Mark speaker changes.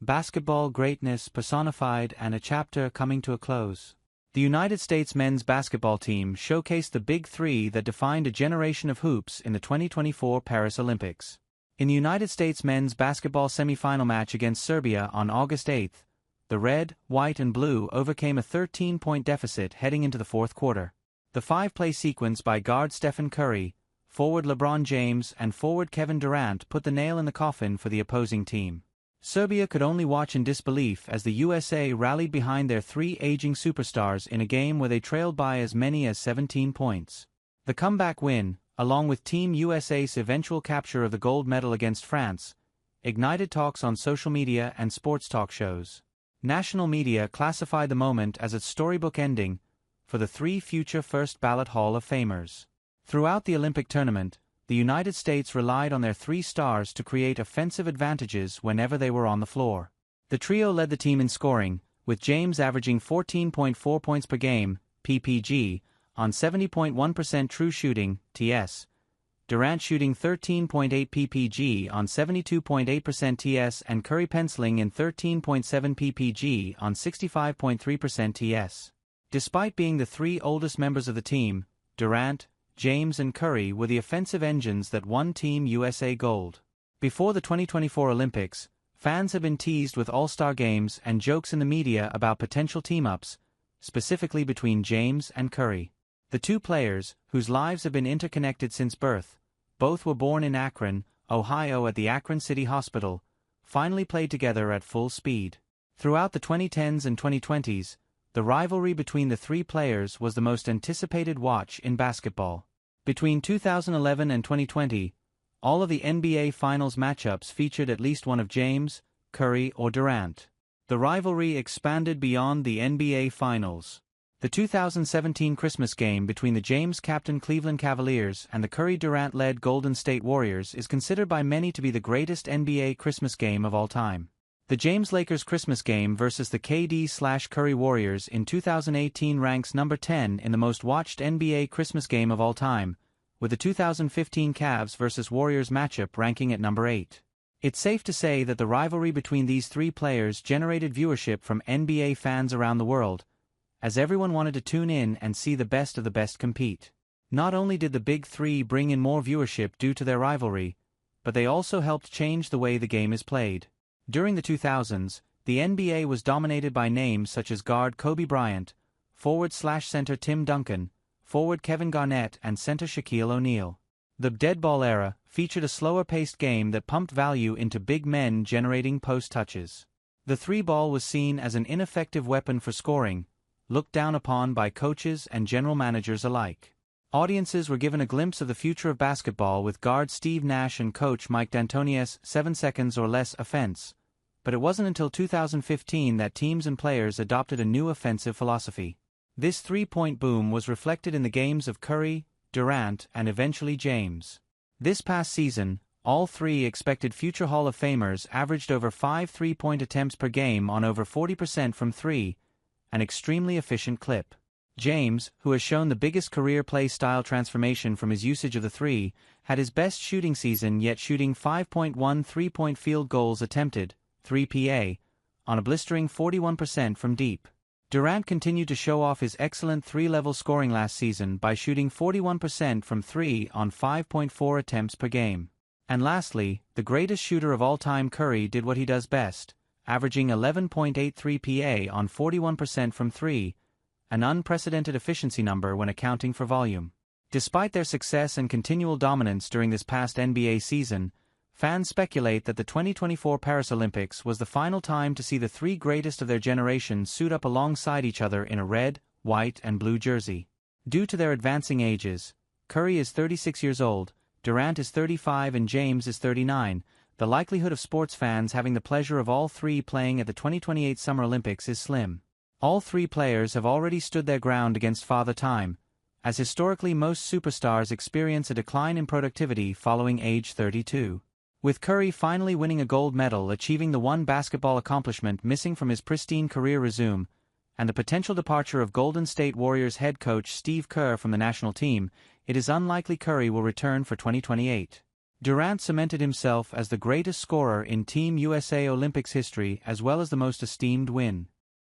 Speaker 1: Basketball Greatness Personified and a Chapter Coming to a Close. The United States men's basketball team showcased the Big Three that defined a generation of hoops in the 2024 Paris Olympics. In the United States men's basketball semifinal match against Serbia on August 8, the red, white and blue overcame a 13-point deficit heading into the fourth quarter. The five-play sequence by guard Stephen Curry, forward LeBron James and forward Kevin Durant put the nail in the coffin for the opposing team. Serbia could only watch in disbelief as the USA rallied behind their three aging superstars in a game where they trailed by as many as 17 points. The comeback win, along with Team USA's eventual capture of the gold medal against France, ignited talks on social media and sports talk shows. National media classified the moment as a storybook ending for the three future first-ballot Hall of Famers. Throughout the Olympic tournament, the United States relied on their three stars to create offensive advantages whenever they were on the floor. The trio led the team in scoring, with James averaging 14.4 points per game, PPG, on 70.1% true shooting, TS. Durant shooting 13.8 PPG on 72.8% TS and Curry penciling in 13.7 PPG on 65.3% TS. Despite being the three oldest members of the team, Durant, James and Curry were the offensive engines that won Team USA gold. Before the 2024 Olympics, fans have been teased with all-star games and jokes in the media about potential team-ups, specifically between James and Curry. The two players, whose lives have been interconnected since birth, both were born in Akron, Ohio at the Akron City Hospital, finally played together at full speed. Throughout the 2010s and 2020s, the rivalry between the three players was the most anticipated watch in basketball. Between 2011 and 2020, all of the NBA Finals matchups featured at least one of James, Curry or Durant. The rivalry expanded beyond the NBA Finals. The 2017 Christmas game between the James-captained Cleveland Cavaliers and the Curry-Durant-led Golden State Warriors is considered by many to be the greatest NBA Christmas game of all time. The James-Lakers Christmas game versus the KD/Curry Warriors in 2018 ranks number 10 in the most watched NBA Christmas game of all time, with the 2015 Cavs vs. Warriors matchup ranking at number 8. It's safe to say that the rivalry between these three players generated viewership from NBA fans around the world, as everyone wanted to tune in and see the best of the best compete. Not only did the Big Three bring in more viewership due to their rivalry, but they also helped change the way the game is played. During the 2000s, the NBA was dominated by names such as guard Kobe Bryant, forward/center Tim Duncan, forward Kevin Garnett and center Shaquille O'Neal. The dead ball era featured a slower-paced game that pumped value into big men generating post touches. The three ball was seen as an ineffective weapon for scoring, looked down upon by coaches and general managers alike. Audiences were given a glimpse of the future of basketball with guard Steve Nash and coach Mike D'Antoni's 7 seconds or less offense, but it wasn't until 2015 that teams and players adopted a new offensive philosophy. This three-point boom was reflected in the games of Curry, Durant, and eventually James. This past season, all three expected future Hall of Famers averaged over 5 three-point attempts per game on over 40% from three, an extremely efficient clip. James, who has shown the biggest career play style transformation from his usage of the three, had his best shooting season yet shooting 5.1 three-point field goals attempted, 3 PA, on a blistering 41% from deep. Durant continued to show off his excellent three-level scoring last season by shooting 41% from three on 5.4 attempts per game. And lastly, the greatest shooter of all time Curry did what he does best, averaging 11.83 PA on 41% from three, an unprecedented efficiency number when accounting for volume. Despite their success and continual dominance during this past NBA season, fans speculate that the 2024 Paris Olympics was the final time to see the three greatest of their generation suit up alongside each other in a red, white and blue jersey. Due to their advancing ages, Curry is 36 years old, Durant is 35 and James is 39, the likelihood of sports fans having the pleasure of all three playing at the 2028 Summer Olympics is slim. All three players have already stood their ground against Father Time, as historically most superstars experience a decline in productivity following age 32. With Curry finally winning a gold medal, achieving the one basketball accomplishment missing from his pristine career resume, and the potential departure of Golden State Warriors head coach Steve Kerr from the national team, it is unlikely Curry will return for 2028. Durant cemented himself as the greatest scorer in Team USA Olympics history as well as the most esteemed win.